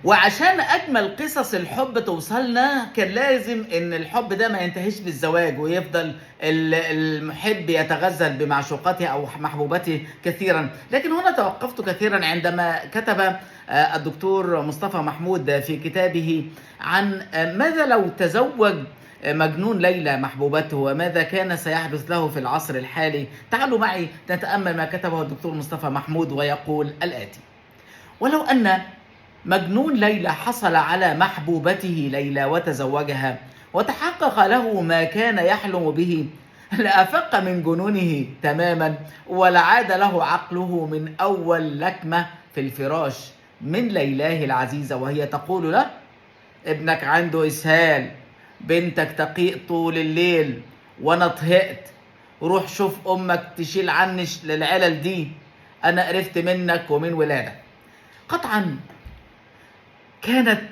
وعشان أجمل قصص الحب توصلنا كان لازم إن الحب ده ما ينتهيش بالزواج، ويفضل المحب يتغزل بمعشوقته أو محبوبته كثيرا. لكن هنا توقفت كثيرا عندما كتب الدكتور مصطفى محمود في كتابه عن ماذا لو تزوج مجنون ليلى محبوبته، وماذا كان سيحدث له في العصر الحالي. تعالوا معي نتأمل ما كتبه الدكتور مصطفى محمود، ويقول الآتي: ولو أن مجنون ليلى حصل على محبوبته ليلى وتزوجها، وتحقق له ما كان يحلم به، لأفق من جنونه تماما، ولعاد له عقله من أول لكمة في الفراش من ليلاه العزيزة، وهي تقول له: ابنك عنده إسهال، بنتك تقيء طول الليل، وأنا طهقت، روح شوف أمك تشيل عني للعلل دي، أنا قرفت منك ومن ولادك. قطعا كانت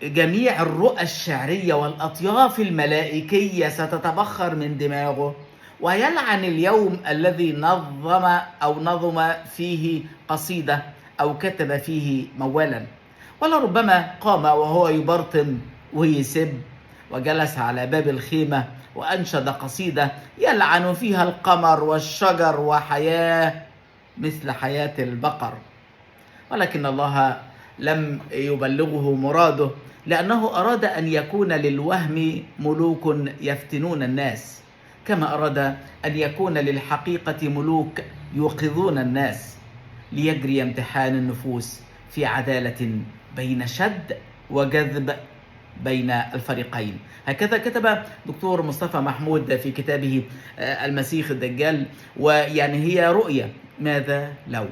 جميع الرؤى الشعرية والأطياف الملائكية ستتبخر من دماغه، ويلعن اليوم الذي نظم فيه قصيدة أو كتب فيه مولا. ولربما قام وهو يبرطم ويسب، وجلس على باب الخيمة وأنشد قصيدة يلعن فيها القمر والشجر وحياة مثل حياة البقر. ولكن الله لم يبلغه مراده، لأنه أراد أن يكون للوهم ملوك يفتنون الناس، كما أراد أن يكون للحقيقة ملوك يوقظون الناس، ليجري امتحان النفوس في عدالة بين شد وجذب بين الفريقين. هكذا كتب دكتور مصطفى محمود في كتابه المسيح الدجال. ويعني هي رؤية ماذا لو.